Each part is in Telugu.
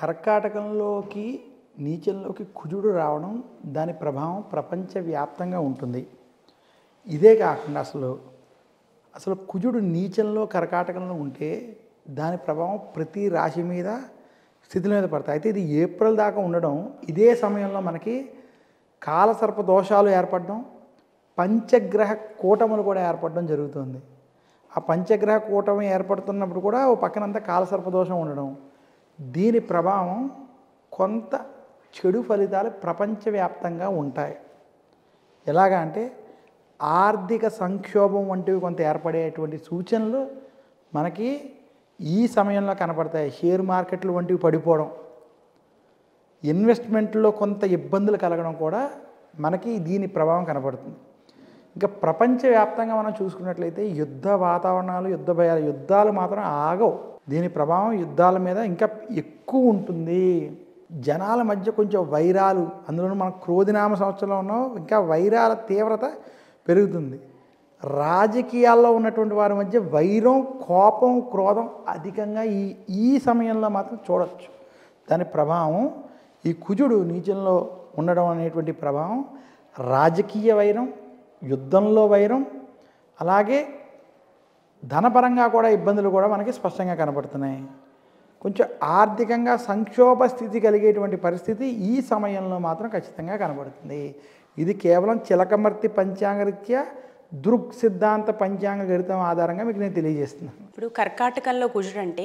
కర్కాటకంలోకి నీచంలోకి కుజుడు రావడం దాని ప్రభావం ప్రపంచవ్యాప్తంగా ఉంటుంది. ఇదే కాకుండా అసలు కుజుడు నీచంలో కర్కాటకంలో ఉంటే దాని ప్రభావం ప్రతి రాశి మీద స్థితుల మీద పడతాయి. అయితే ఇది ఏప్రిల్ దాకా ఉండడం, ఇదే సమయంలో మనకి కాలసర్ప దోషాలు ఏర్పడడం, పంచగ్రహ కూటములు కూడా ఏర్పడడం జరుగుతుంది. ఆ పంచగ్రహ కూటమి ఏర్పడుతున్నప్పుడు కూడా ఓ పక్కనంతా కాలసర్ప దోషం ఉండడం, దీని ప్రభావం కొంత చెడు ఫలితాలు ప్రపంచవ్యాప్తంగా ఉంటాయి. ఎలాగా అంటే ఆర్థిక సంక్షోభం వంటివి కొంత ఏర్పడేటువంటి సూచనలు మనకి ఈ సమయంలో కనపడతాయి. షేర్ మార్కెట్లు వంటివి పడిపోవడం, ఇన్వెస్ట్మెంట్లో కొంత ఇబ్బందులు కలగడం కూడా మనకి దీని ప్రభావం కనపడుతుంది. ఇంకా ప్రపంచవ్యాప్తంగా మనం చూసుకున్నట్లయితే యుద్ధ వాతావరణాలు, యుద్ధ భయాలు, యుద్ధాలు మాత్రం ఆగవు. దీని ప్రభావం యుద్ధాల మీద ఇంకా ఎక్కువ ఉంటుంది. జనాల మధ్య కొంచెం వైరాలు, అందులోనూ మనం క్రోధినామ సంవత్సరంలో ఉన్నాం, ఇంకా వైరాల తీవ్రత పెరుగుతుంది. రాజకీయాల్లో ఉన్నటువంటి వారి మధ్య వైరం, కోపం, క్రోధం అధికంగా ఈ సమయంలో మాత్రం చూడవచ్చు. దాని ప్రభావం ఈ కుజుడు నీచంలో ఉండడం అనేటువంటి ప్రభావం రాజకీయ వైరం, యుద్ధంలో వైరం, అలాగే ధనపరంగా కూడా ఇబ్బందులు కూడా మనకి స్పష్టంగా కనపడుతున్నాయి. కొంచెం ఆర్థికంగా సంక్షోభ స్థితి కలిగేటువంటి పరిస్థితి ఈ సమయంలో మాత్రం ఖచ్చితంగా కనబడుతుంది. ఇది కేవలం చిలకమర్తి పంచాంగరీత్యా దృక్ సిద్ధాంత పంచాంగ గణితం ఆధారంగా మీకు నేను తెలియజేస్తున్నాను. ఇప్పుడు కర్కాటకంలో కుజుడు అంటే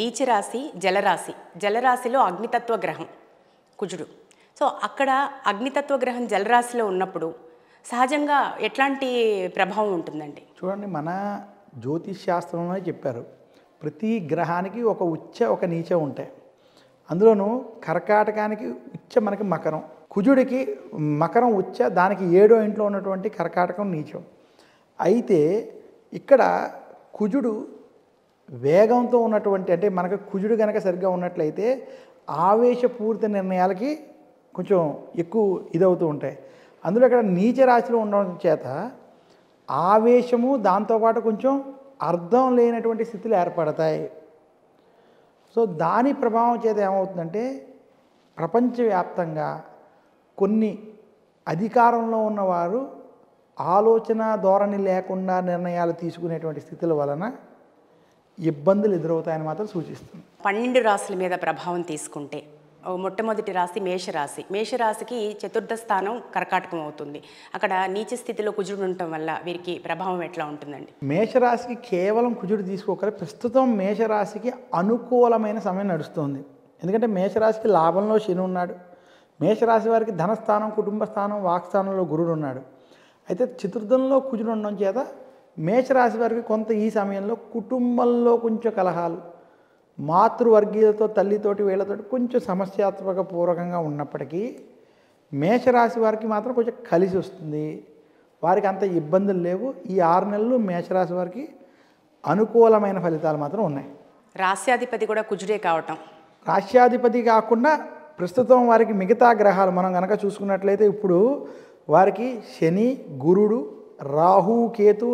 నీచ రాశి, జలరాశి. జలరాశిలో అగ్నితత్వ గ్రహం కుజుడు. సో అక్కడ అగ్నితత్వ గ్రహం జలరాశిలో ఉన్నప్పుడు సహజంగా ఎట్లాంటి ప్రభావం ఉంటుందండి? చూడండి, మన జ్యోతిష్ శాస్త్రంలోనే చెప్పారు, ప్రతి గ్రహానికి ఒక ఉచ్చ ఒక నీచ ఉంటాయి. అందులోనూ కర్కాటకానికి ఉచ్చ మనకి మకరం, కుజుడికి మకరం ఉచ్చ, దానికి 7వ ఇంట్లో ఉన్నటువంటి కర్కాటకం నీచం. అయితే ఇక్కడ కుజుడు వేగంతో ఉన్నటువంటి, అంటే మనకు కుజుడు కనుక సరిగ్గా ఉన్నట్లయితే ఆవేశపూరిత నిర్ణయాలకి కొంచెం ఎక్కువ ఇదవుతూ ఉంటాయి. అందులో ఇక్కడ నీచ రాశిలో ఉండడం చేత ఆవేశము, దాంతోపాటు కొంచెం అర్థం లేనటువంటి స్థితులు ఏర్పడతాయి. సో దాని ప్రభావం చేత ఏమవుతుందంటే ప్రపంచవ్యాప్తంగా కొన్ని అధికారంలో ఉన్నవారు ఆలోచన ధోరణి లేకుండా నిర్ణయాలు తీసుకునేటువంటి స్థితుల వలన ఇబ్బందులు ఎదురవుతాయని మాత్రం సూచిస్తుంది. 12 రాశుల మీద ప్రభావం తీసుకుంటే మొట్టమొదటి రాశి మేషరాశి. మేషరాశికి చతుర్థ స్థానం కర్కాటకం అవుతుంది. అక్కడ నీచ స్థితిలో కుజుడు ఉండటం వల్ల వీరికి ప్రభావం ఎట్లా ఉంటుందండి? మేషరాశికి కేవలం కుజుడు తీసుకోగల, ప్రస్తుతం మేషరాశికి అనుకూలమైన సమయం నడుస్తుంది. ఎందుకంటే మేషరాశికి లాభంలో శని ఉన్నాడు, మేషరాశి వారికి ధనస్థానం, కుటుంబ స్థానం, వాక్స్థానంలో గురుడు ఉన్నాడు. అయితే చతుర్థంలో కుజుడు ఉండడం చేత మేషరాశి వారికి కొంత ఈ సమయంలో కుటుంబంలో కొంచెం కలహాలు, మాతృవర్గీయులతో, తల్లితోటి, వీళ్ళతోటి కొంచెం సమస్యాత్మక పూర్వకంగా ఉన్నప్పటికీ మేషరాశి వారికి మాత్రం కొంచెం కలిసి వస్తుంది. వారికి అంత ఇబ్బందులు లేవు. ఈ 6 నెలలు మేషరాశి వారికి అనుకూలమైన ఫలితాలు మాత్రం ఉన్నాయి. రాశ్యాధిపతి కూడా కుజుడే కావటం, రాశ్యాధిపతి కాకుండా ప్రస్తుతం వారికి మిగతా గ్రహాలు మనం కనుక చూసుకున్నట్లయితే ఇప్పుడు వారికి శని, గురుడు, రాహుకేతు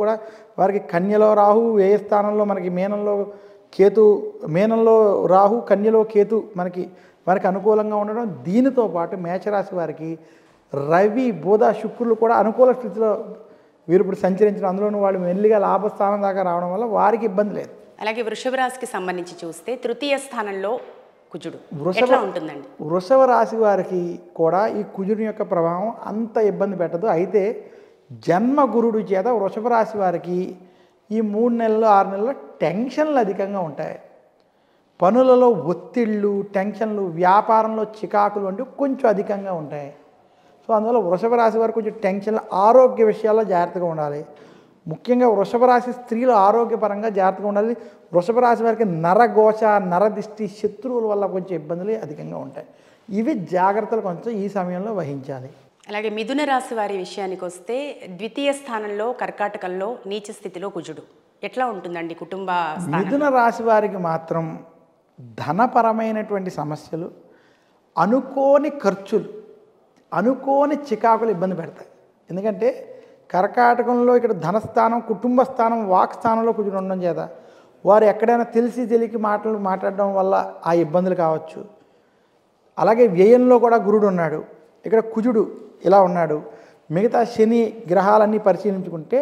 కూడా వారికి కన్యలో రాహు, వ్యయ స్థానంలో మనకి మీనంలో కేతు, మీనంలో రాహు, కన్యలో కేతు వారికి అనుకూలంగా ఉండడం. దీనితో పాటు మేషరాశి వారికి రవి, బుధ, శుక్రులు కూడా అనుకూల స్థితిలో వీరు ఇప్పుడు సంచరించడం, అందులోనూ వాళ్ళు మెల్లిగా లాభస్థానం దాకా రావడం వల్ల వారికి ఇబ్బంది లేదు. అలాగే వృషభ రాశికి సంబంధించి చూస్తే తృతీయ స్థానంలో కుజుడు ఎట్లా ఉంటుందండి? వృషభ రాశి వారికి కూడా ఈ కుజుని యొక్క ప్రభావం అంత ఇబ్బంది పెట్టదు. అయితే జన్మ గురుడు చేత వృషభ రాశి వారికి ఈ 3 నెలలు 6 నెలల్లో టెన్షన్లు అధికంగా ఉంటాయి. పనులలో ఒత్తిళ్ళు, టెన్షన్లు, వ్యాపారంలో చికాకులు వంటివి కొంచెం అధికంగా ఉంటాయి. సో అందువల్ల వృషభ రాశి వారికి కొంచెం టెన్షన్లు, ఆరోగ్య విషయాల్లో జాగ్రత్తగా ఉండాలి. ముఖ్యంగా వృషభ రాశి స్త్రీలు ఆరోగ్యపరంగా జాగ్రత్తగా ఉండాలి. వృషభ రాశి వారికి నరఘోష, నరదిష్టి, శత్రువుల వల్ల కొంచెం ఇబ్బందులు అధికంగా ఉంటాయి. ఇవి జాగ్రత్తలు కొంచెం ఈ సమయంలో వహించాలి. అలాగే మిథున రాశి వారి విషయానికి వస్తే ద్వితీయ స్థానంలో కర్కాటకంలో నీచ స్థితిలో కుజుడు ఎట్లా ఉంటుందండి కుటుంబ స్థానం? మిథున రాశి వారికి మాత్రం ధనపరమైనటువంటి సమస్యలు, అనుకోని ఖర్చులు, అనుకోని చికాకులు ఇబ్బంది పెడతాయి. ఎందుకంటే కర్కాటకంలో ఇక్కడ ధనస్థానం, కుటుంబ స్థానం, వాక్ స్థానంలో కుజుడు ఉండడం చేత వారు ఎక్కడైనా తెలిసి తెలియక మాటలు మాట్లాడడం వల్ల ఆ ఇబ్బందులు కావచ్చు. అలాగే వ్యయంలో కూడా గురుడు ఉన్నాడు, ఇక్కడ కుజుడు ఇలా ఉన్నాడు. మిగతా శని గ్రహాలన్నీ పరిశీలించుకుంటే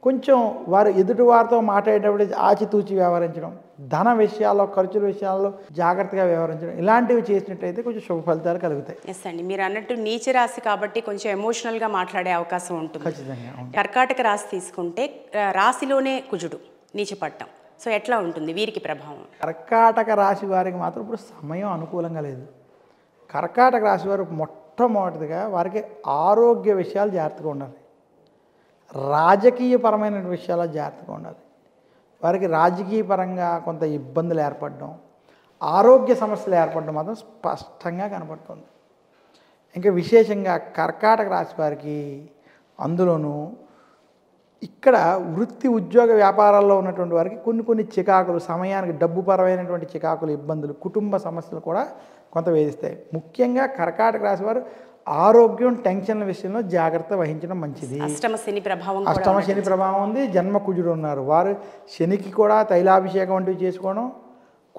కొంచెం వారు ఎదుటి వారితో మాట్లాడేటప్పుడు ఆచితూచి వ్యవహరించడం, ధన విషయాల్లో ఖర్చుల విషయాల్లో జాగ్రత్తగా వ్యవహరించడం, ఇలాంటివి చేసినట్టయితే కొంచెం శుభ ఫలితాలు కలుగుతాయి. ఎస్ అండి, మీరు అన్నట్టు నీచ రాశి కాబట్టి కొంచెం ఎమోషనల్గా మాట్లాడే అవకాశం ఉంటుంది. ఖచ్చితంగా అవును. కర్కాటక రాశి తీసుకుంటే రాశిలోనే కుజుడు నీచపట్టం. సో ఎట్లా ఉంటుంది వీరికి ప్రభావం? కర్కాటక రాశి వారికి మాత్రం ఇప్పుడు సమయం అనుకూలంగా లేదు. కర్కాటక రాశి వారు మొట్టమొదటిగా వారికి ఆరోగ్య విషయాలు జాగ్రత్తగా ఉండాలి, రాజకీయపరమైన విషయాల్లో జాగ్రత్తగా ఉండాలి. వారికి రాజకీయ పరంగా కొంత ఇబ్బందులు ఏర్పడడం, ఆరోగ్య సమస్యలు ఏర్పడడం మాత్రం స్పష్టంగా కనపడుతుంది. ఇంకా విశేషంగా కర్కాటక రాశి వారికి అందులోనూ ఇక్కడ వృత్తి ఉద్యోగ వ్యాపారాల్లో ఉన్నటువంటి వారికి కొన్ని చికాకులు, సమయానికి డబ్బు పరమైనటువంటి చికాకులు, ఇబ్బందులు, కుటుంబ సమస్యలు కూడా కొంత వేధిస్తాయి. ముఖ్యంగా కర్కాటక రాశి వారు ఆరోగ్యం, టెన్షన్ల విషయంలో జాగ్రత్త వహించడం మంచిది. అష్టమ శని ప్రభావం అష్టమ శని ప్రభావం ఉంది, జన్మ కుజుడు ఉన్నారు. వారు శనికి కూడా తైలాభిషేకం వంటివి చేసుకోవడం,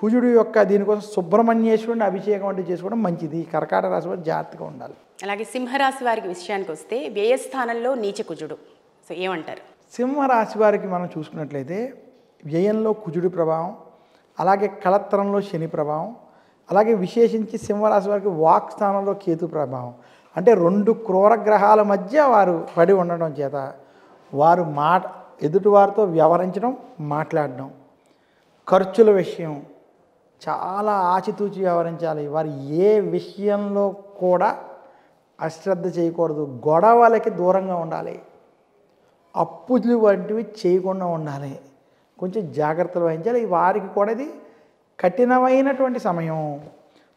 కుజుడు యొక్క దీనికోసం సుబ్రహ్మణ్యేశ్వరుని అభిషేకం వంటివి చేసుకోవడం మంచిది. కర్కాటక రాశి వారు జాగ్రత్తగా ఉండాలి. అలాగే సింహరాశి వారికి విషయానికి వస్తే వ్యయస్థానంలో నీచ కుజుడు. సో ఏమంటారు? సింహరాశి వారికి మనం చూసుకున్నట్లయితే వ్యయంలో కుజుడి ప్రభావం, అలాగే కళత్రంలో శని ప్రభావం, అలాగే విశేషించి సింహరాశి వారికి వాక్ స్థానంలో కేతు ప్రభావం. అంటే 2 క్రూర గ్రహాల మధ్య వారు పడి ఉండడం చేత వారు ఎదుటివారితో వ్యవహరించడం, మాట్లాడడం, ఖర్చుల విషయం చాలా ఆచితూచి వ్యవహరించాలి. వారు ఏ విషయంలో కూడా అశ్రద్ధ చేయకూడదు, గొడవలకి దూరంగా ఉండాలి, అప్పులు వంటివి చేయకుండా ఉండాలి, కొంచెం జాగ్రత్తలు వహించాలి. వారికి కూడా ఇది కఠినమైనటువంటి సమయం,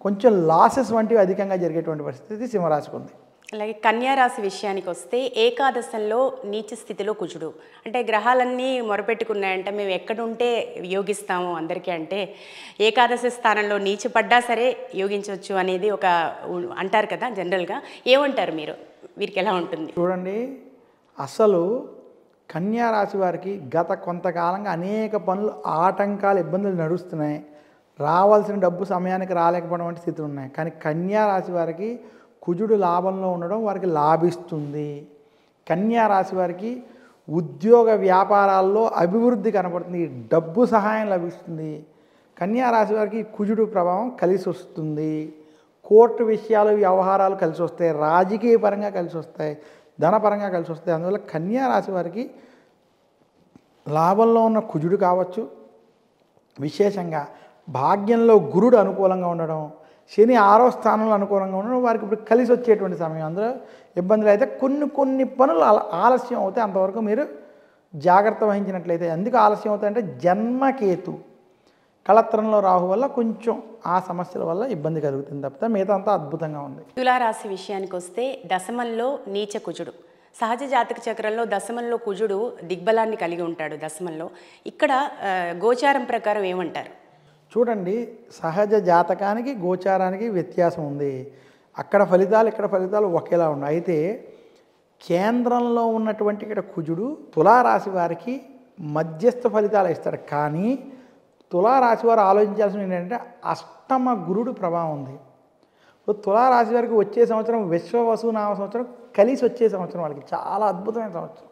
కొంచెం లాసెస్ వంటివి అధికంగా జరిగేటువంటి పరిస్థితి సింహరాశికి ఉంది. అలాగే కన్యా రాశి విషయానికి వస్తే ఏకాదశంలో నీచ స్థితిలో కుజుడు. అంటే గ్రహాలన్నీ మొరపెట్టుకున్నాయంటే మేము ఎక్కడుంటే యోగిస్తాము అందరికీ, అంటే ఏకాదశి స్థానంలో నీచపడ్డా సరే యోగించవచ్చు అనేది ఒక అంటారు కదా జనరల్గా. ఏమంటారు మీరు, వీరికి ఎలా ఉంటుంది? చూడండి, అసలు కన్యా రాశి వారికి గత కొంతకాలంగా అనేక పనులు, ఆటంకాలు, ఇబ్బందులు నడుస్తున్నాయి. రావాల్సిన డబ్బు సమయానికి రాలేకపోవడం వంటి స్థితులు ఉన్నాయి. కానీ కన్యా రాశి వారికి కుజుడు లాభంలో ఉండడం వారికి లాభిస్తుంది. కన్యా రాశి వారికి ఉద్యోగ వ్యాపారాల్లో అభివృద్ధి కనపడుతుంది, డబ్బు సహాయం లభిస్తుంది. కన్యా రాశి వారికి కుజుడు ప్రభావం కలిసి వస్తుంది. కోర్టు విషయాలు, వ్యవహారాలు కలిసి వస్తాయి, రాజకీయ పరంగా కలిసి వస్తాయి, ధనపరంగా కలిసి వస్తాయి. అందువల్ల కన్యా రాశి వారికి లాభంలో ఉన్న కుజుడు కావచ్చు, విశేషంగా భాగ్యంలో గురుడు అనుకూలంగా ఉండడం, శని 6వ స్థానంలో అనుకూలంగా ఉండడం వారికి ఇప్పుడు కలిసి వచ్చేటువంటి సమయం. అందులో ఇబ్బందులు అయితే కొన్ని పనులు ఆలస్యం అవుతాయి. అంతవరకు మీరు జాగ్రత్త వహించినట్లయితే. ఎందుకు ఆలస్యం అవుతాయంటే జన్మకేతు, కళత్రంలో రాహు వల్ల కొంచెం ఆ సమస్యల వల్ల ఇబ్బంది కలుగుతుంది తప్పితే మిగతా అంతా అద్భుతంగా ఉంది. తులారాశి విషయానికి వస్తే దశమంలో నీచ కుజుడు. సహజ జాతక చక్రంలో దశమంలో కుజుడు దిగ్బలాన్ని కలిగి ఉంటాడు దశమంలో. ఇక్కడ గోచారం ప్రకారం ఏమంటారు? చూడండి, సహజ జాతకానికి గోచారానికి వ్యత్యాసం ఉంది. అక్కడ ఫలితాలు ఇక్కడ ఫలితాలు ఒకేలా ఉన్నాయి. అయితే కేంద్రంలో ఉన్నటువంటి ఇక్కడ కుజుడు తులారాశి వారికి మధ్యస్థ ఫలితాలు ఇస్తాడు. కానీ తులారాశి వారు ఆలోచించాల్సింది ఏంటంటే అష్టమ గురుడు ప్రభావం ఉంది. తులారాశి వారికి వచ్చే సంవత్సరం విశ్వవసునామ సంవత్సరం కలిసి వచ్చే సంవత్సరం, వాళ్ళకి చాలా అద్భుతమైన సంవత్సరం.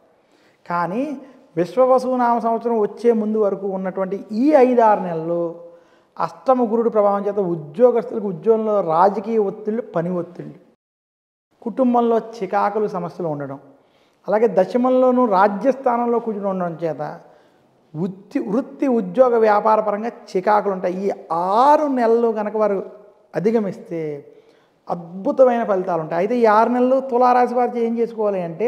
కానీ విశ్వవసునామ సంవత్సరం వచ్చే ముందు వరకు ఉన్నటువంటి ఈ 5-6 నెలలు అష్టమ గురుడు ప్రభావం చేత ఉద్యోగస్తులకు ఉద్యోగంలో రాజకీయ ఒత్తిళ్ళు, పని ఒత్తిళ్ళు, కుటుంబంలో చికాకులు, సమస్యలు ఉండడం, అలాగే దశమంలోనూ రాజ్యస్థానంలో కుజుడు ఉండడం చేత వృత్తి ఉద్యోగ వ్యాపార పరంగా చికాకులు ఉంటాయి. ఈ 6 నెలలు కనుక వారు అధిగమిస్తే అద్భుతమైన ఫలితాలు ఉంటాయి. అయితే ఈ 6 నెలలు తులారాశి వారికి ఏం చేసుకోవాలి అంటే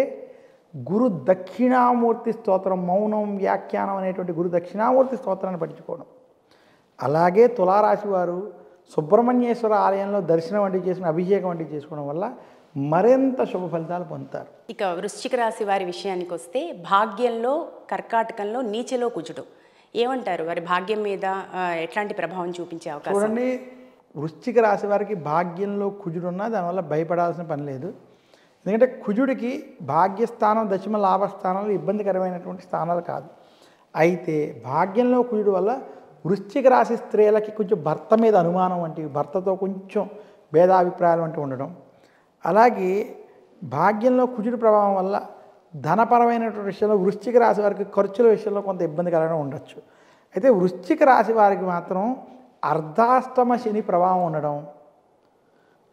గురు దక్షిణామూర్తి స్తోత్రం, మౌనం వ్యాఖ్యానం అనేటువంటి గురు దక్షిణామూర్తి స్తోత్రాన్ని పఠించుకోవడం, అలాగే తులారాశి వారు సుబ్రహ్మణ్యేశ్వర ఆలయంలో దర్శనం వంటివి చేసుకుని అభిషేకం వంటివి చేసుకోవడం వల్ల మరింత శుభ ఫలితాలు పొందుతారు. ఇక వృశ్చిక రాశి వారి విషయానికి వస్తే భాగ్యంలో కర్కాటకంలో నీచలో కుజుడు. ఏమంటారు వారి భాగ్యం మీద ఎట్లాంటి ప్రభావం చూపించే అవకాశం? చూడండి, వృశ్చిక రాశి వారికి భాగ్యంలో కుజుడు ఉన్నా దానివల్ల భయపడాల్సిన పని లేదు. ఎందుకంటే కుజుడికి భాగ్యస్థానం, దశమ లాభస్థానాలు ఇబ్బందికరమైనటువంటి స్థానాలు కాదు. అయితే భాగ్యంలో కుజుడు వల్ల వృశ్చిక రాశి స్త్రీలకి కొంచెం భర్త మీద అనుమానం వంటివి, భర్తతో కొంచెం భేదాభిప్రాయాలు వంటివి ఉండడం, అలాగే భాగ్యంలో కుజుడు ప్రభావం వల్ల ధనపరమైనటువంటి విషయంలో వృశ్చిక రాశి వారికి ఖర్చుల విషయంలో కొంత ఇబ్బంది కలగడం ఉండొచ్చు. అయితే వృశ్చిక రాశి వారికి మాత్రం అర్ధాష్టమ శని ప్రభావం ఉండడం,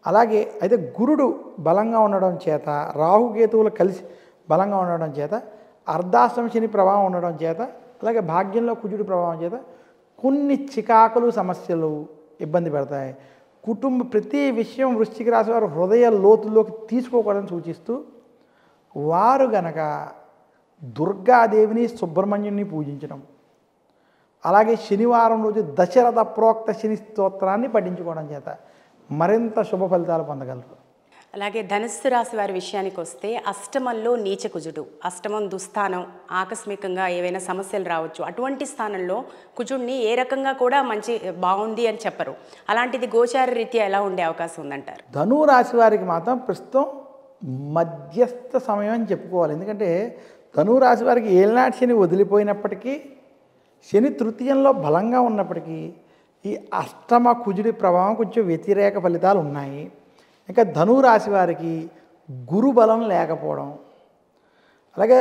అలాగే అయితే గురుడు బలంగా ఉండడం చేత, రాహుకేతువులు కలిసి బలంగా ఉండడం చేత, అర్ధాష్టమ శని ప్రభావం ఉండడం చేత, అలాగే భాగ్యంలో కుజుడు ప్రభావం చేత కొన్ని చికాకులు సమస్యలు ఇబ్బంది పెడతాయి. ప్రతి విషయం వృశ్చిక రాశి వారు హృదయ లోతుల్లోకి తీసుకోకూడదని సూచిస్తూ, వారు గనక దుర్గాదేవిని సుబ్రహ్మణ్యుని పూజించడం, అలాగే శనివారం రోజు దశరథ ప్రోక్త శని స్తోత్రాన్ని పఠించుకోవడం చేత మరింత శుభ ఫలితాలు పొందగలరు. అలాగే ధనుస్సు రాశి వారి విషయానికి వస్తే అష్టమంలో నీచ కుజుడు, అష్టమం దుస్థానం, ఆకస్మికంగా ఏవైనా సమస్యలు రావచ్చు. అటువంటి స్థానంలో కుజుడిని ఏ రకంగా కూడా బాగుంది అని చెప్పరు. అలాంటిది గోచార రీత్యా ఎలా ఉండే అవకాశం ఉందంటారు? ధను రాశి వారికి మాత్రం ప్రస్తుతం మధ్యస్థ సమయం అని చెప్పుకోవాలి. ఎందుకంటే ధను రాశి వారికి ఏలినాటి శని వదిలిపోయినప్పటికీ, శని తృతీయంలో బలంగా ఉన్నప్పటికీ ఈ అష్టమ కుజుడి ప్రభావం కొంచెం వ్యతిరేక ఫలితాలు ఉన్నాయి. ఇంకా ధను రాశి వారికి గురు బలం లేకపోవడం, అలాగే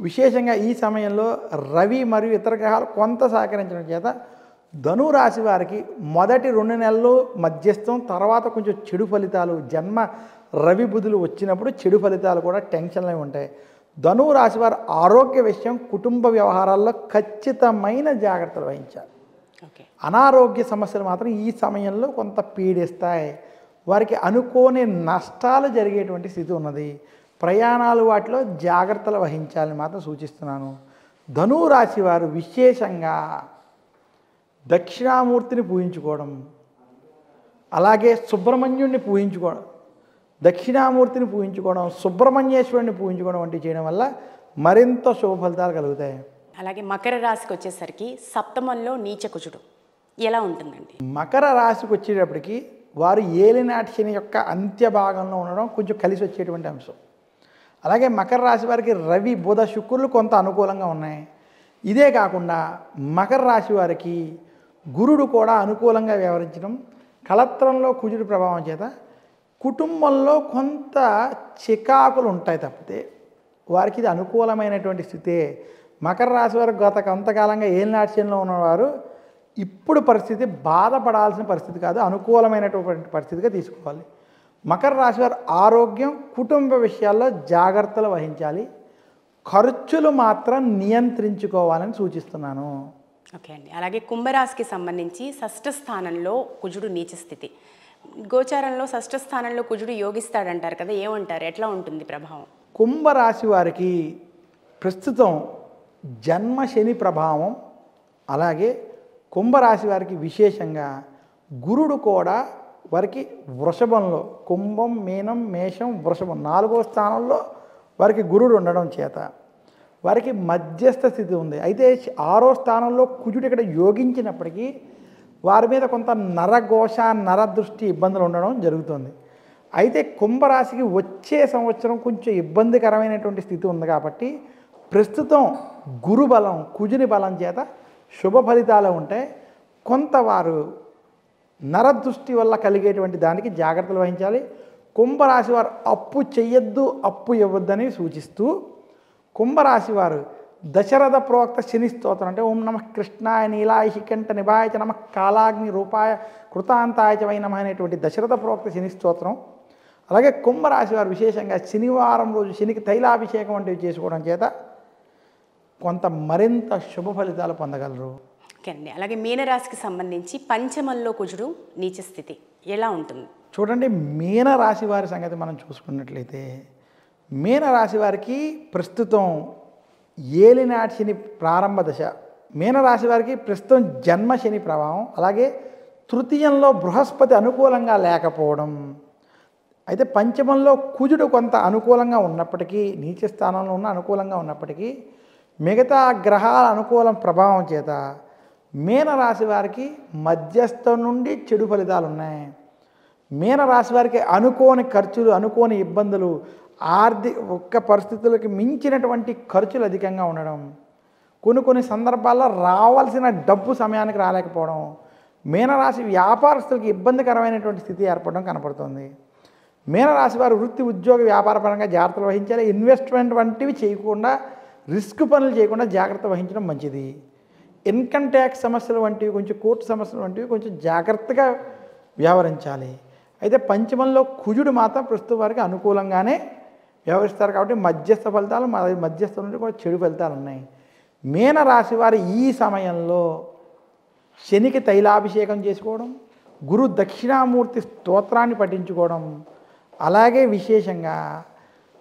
విశేషంగా ఈ సమయంలో రవి మరియు ఇతర గ్రహాలు కొంత సహకరించడం చేత ధను రాశి వారికి మొదటి 2 నెలలు మధ్యస్థం, తర్వాత కొంచెం చెడు ఫలితాలు, జన్మ రవి బుధులు వచ్చినప్పుడు చెడు ఫలితాలు కూడా టెన్షన్లు ఉంటాయి. ధను రాశి వారి ఆరోగ్య విషయం, కుటుంబ వ్యవహారాల్లో ఖచ్చితమైన జాగ్రత్తలు వహించాలి. అనారోగ్య సమస్యలు మాత్రం ఈ సమయంలో కొంత పీడిస్తాయి. వారికి అనుకోని నష్టాలు జరిగేటువంటి స్థితి ఉన్నది. ప్రయాణాలు వాటిలో జాగ్రత్తలు వహించాలని మాత్రం సూచిస్తున్నాను. ధను రాశి వారు విశేషంగా దక్షిణామూర్తిని పూజించుకోవడం, అలాగే సుబ్రహ్మణ్యుడిని పూజించుకోవడం, దక్షిణామూర్తిని పూజించుకోవడం, సుబ్రహ్మణ్యేశ్వరుని పూజించుకోవడం వంటివి చేయడం వల్ల మరింత శుభ ఫలితాలు కలుగుతాయి. అలాగే మకర రాశికి వచ్చేసరికి సప్తమంలో నీచ కుజుడు ఎలా ఉంటుందండి? మకర రాశికి వచ్చేటప్పటికి వారు ఏలినాటి శని యొక్క అంత్య భాగంలో ఉండడం కొంచెం కలిసి వచ్చేటువంటి అంశం. అలాగే మకర రాశి వారికి రవి బుధ శుక్రులు కొంత అనుకూలంగా ఉన్నాయి. ఇదే కాకుండా మకర రాశి వారికి గురుడు కూడా అనుకూలంగా వ్యవహరించడం, కళత్రంలో కుజుడి ప్రభావం చేత కుటుంబంలో కొంత చికాకులు ఉంటాయి తప్పితే వారికి ఇది అనుకూలమైనటువంటి స్థితే. మకర రాశి వారు గత కొంతకాలంగా ఏలినాటి శనిలో ఉన్నవారు ఇప్పుడు పరిస్థితి బాధపడాల్సిన పరిస్థితి కాదు, అనుకూలమైనటువంటి పరిస్థితిగా తీసుకోవాలి. మకర రాశి వారు ఆరోగ్యం, కుటుంబ విషయాల్లో జాగ్రత్తలు వహించాలి, ఖర్చులు మాత్రం నియంత్రించుకోవాలని సూచిస్తున్నాను. ఓకే అండి. అలాగే కుంభరాశికి సంబంధించి షష్ఠ స్థానంలో కుజుడు నీచ స్థితి, గోచారంలో షష్ఠ స్థానంలో కుజుడు యోగిస్తాడంటారు కదా, ఏమంటారు, ఎట్లా ఉంటుంది ప్రభావం? కుంభరాశి వారికి ప్రస్తుతం జన్మ శని ప్రభావం, అలాగే కుంభరాశి వారికి విశేషంగా గురుడు కూడా వారికి వృషభంలో, కుంభం, మీనం, మేషం, వృషభం 4వ స్థానంలో వారికి గురుడు ఉండడం చేత వారికి మధ్యస్థ స్థితి ఉంది. అయితే 6వ స్థానంలో కుజుడు ఇక్కడ యోగించినప్పటికీ వారి మీద కొంత నరఘోష, నరదృష్టి ఇబ్బందులు ఉండడం జరుగుతుంది. అయితే కుంభరాశికి వచ్చే సంవత్సరం కొంచెం ఇబ్బందికరమైనటువంటి స్థితి ఉంది కాబట్టి ప్రస్తుతం గురు బలం, కుజుని బలం చేత శుభ ఫలితాలు ఉంటాయి. కొంత వారు నరదృష్టి వల్ల కలిగేటువంటి దానికి జాగ్రత్తలు వహించాలి. కుంభరాశి వారు అప్పు చెయ్యొద్దు, అప్పు ఇవ్వద్దని సూచిస్తూ కుంభరాశి వారు దశరథ ప్రోక్త శని స్తోత్రం అంటే ఓం నమ కృష్ణాయ నీలాయ శికంఠ నిభాయ చ నమ కాలాగ్ని రూపాయ కృతాంతాయ చ వై నమః అనేటువంటి దశరథ ప్రోక్త శని స్తోత్రం, అలాగే కుంభరాశి వారు విశేషంగా శనివారం రోజు శనికి తైలాభిషేకం వంటివి చేసుకోవడం చేత కొంత మరింత శుభ ఫలితాలు పొందగలరు. ఓకే అండి. అలాగే మీనరాశికి సంబంధించి పంచమంలో కుజుడు నీచ స్థితి ఎలా ఉంటుంది? చూడండి, మీనరాశి వారి సంగతి మనం చూసుకున్నట్లయితే మీనరాశి వారికి ప్రస్తుతం ఏలినాటి శని ప్రారంభ దశ. మీనరాశి వారికి ప్రస్తుతం జన్మ శని ప్రభావం, అలాగే తృతీయంలో బృహస్పతి అనుకూలంగా లేకపోవడం. అయితే పంచమంలో కుజుడు కొంత అనుకూలంగా ఉన్నప్పటికీ, నీచ స్థానంలో ఉన్న అనుకూలంగా ఉన్నప్పటికీ మిగతా గ్రహాల అనుకూలం ప్రభావం చేత మీనరాశి వారికి మధ్యస్థం నుండి చెడు ఫలితాలు ఉన్నాయి. మీనరాశి వారికి అనుకోని ఖర్చులు, అనుకోని ఇబ్బందులు, ఆర్థిక పరిస్థితులకి మించినటువంటి ఖర్చులు అధికంగా ఉండడం, కొన్ని సందర్భాల్లో రావాల్సిన డబ్బు సమయానికి రాలేకపోవడం, మీనరాశి వ్యాపారస్తులకి ఇబ్బందికరమైనటువంటి స్థితి ఏర్పడడం కనపడుతుంది. మీనరాశి వారు వృత్తి, ఉద్యోగ, వ్యాపారపరంగా జాగ్రత్తలు వహించాలి. ఇన్వెస్ట్మెంట్ వంటివి చేయకుండా, రిస్క్ పనులు చేయకుండా జాగ్రత్త వహించడం మంచిది. ఇన్కమ్ ట్యాక్స్ సమస్యలు వంటివి, కొంచెం కోర్టు సమస్యలు వంటివి కొంచెం జాగ్రత్తగా వ్యవహరించాలి. అయితే పంచమంలో కుజుడు మాత్రం ప్రస్తుతం వారికి అనుకూలంగానే వ్యవహరిస్తారు కాబట్టి మధ్యస్థ ఫలితాలు, మధ్యస్థ నుండి కూడా చెడు ఫలితాలు ఉన్నాయి. మీనరాశి వారు ఈ సమయంలో శనికి తైలాభిషేకం చేసుకోవడం, గురు దక్షిణామూర్తి స్తోత్రాన్ని పఠించుకోవడం, అలాగే విశేషంగా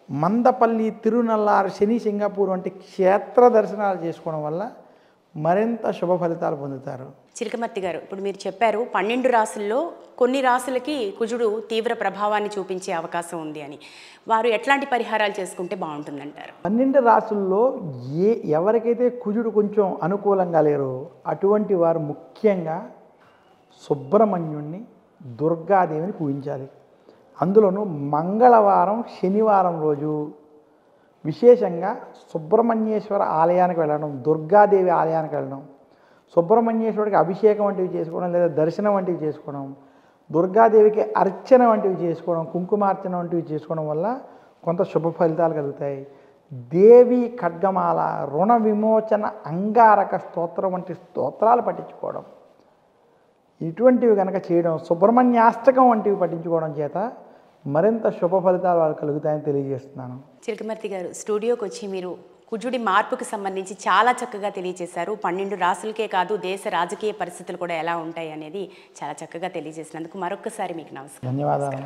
మందపల్లి, తిరునల్లారు, శని సింగపూర్ వంటి క్షేత్ర దర్శనాలు చేసుకోవడం వల్ల మరింత శుభ ఫలితాలు పొందుతారు. చిలకమర్తి గారు, ఇప్పుడు మీరు చెప్పారు 12 రాసుల్లో కొన్ని రాసులకి కుజుడు తీవ్ర ప్రభావాన్ని చూపించే అవకాశం ఉంది అని. వారు ఎట్లాంటి పరిహారాలు చేసుకుంటే బాగుంటుందంటారు? 12 రాసుల్లో ఎవరికైతే కుజుడు కొంచెం అనుకూలంగా లేరో అటువంటి వారు ముఖ్యంగా సుబ్రహ్మణ్యుణ్ణి, దుర్గాదేవిని పూజించాలి. అందులోనూ మంగళవారం, శనివారం రోజు విశేషంగా సుబ్రహ్మణ్యేశ్వర ఆలయానికి వెళ్ళడం, దుర్గాదేవి ఆలయానికి వెళ్ళడం, సుబ్రహ్మణ్యేశ్వరుడికి అభిషేకం వంటివి చేసుకోవడం లేదా దర్శనం వంటివి చేసుకోవడం, దుర్గాదేవికి అర్చన వంటివి చేసుకోవడం, కుంకుమార్చన వంటివి చేసుకోవడం వల్ల కొంత శుభ ఫలితాలు కలుగుతాయి. దేవి ఖడ్గమాల, రుణ విమోచన, అంగారక స్తోత్రం వంటి స్తోత్రాలు పఠించుకోవడం, ఇటువంటివి కనుక చేయడం, సుబ్రహ్మణ్యాష్టకం వంటివి పఠించుకోవడం చేత మరింత శుభ ఫలితాలు వాళ్ళకి కలుగుతాయని తెలియజేస్తున్నాను. చిలకమర్తి గారు, స్టూడియోకి వచ్చి మీరు కుజుడి మార్పుకి సంబంధించి చాలా చక్కగా తెలియజేశారు. 12 రాసులకే కాదు, దేశ రాజకీయ పరిస్థితులు కూడా ఎలా ఉంటాయి అనేది చాలా చక్కగా తెలియజేసినందుకు మరొక్కసారి మీకు నమస్కారం. ధన్యవాదాలు.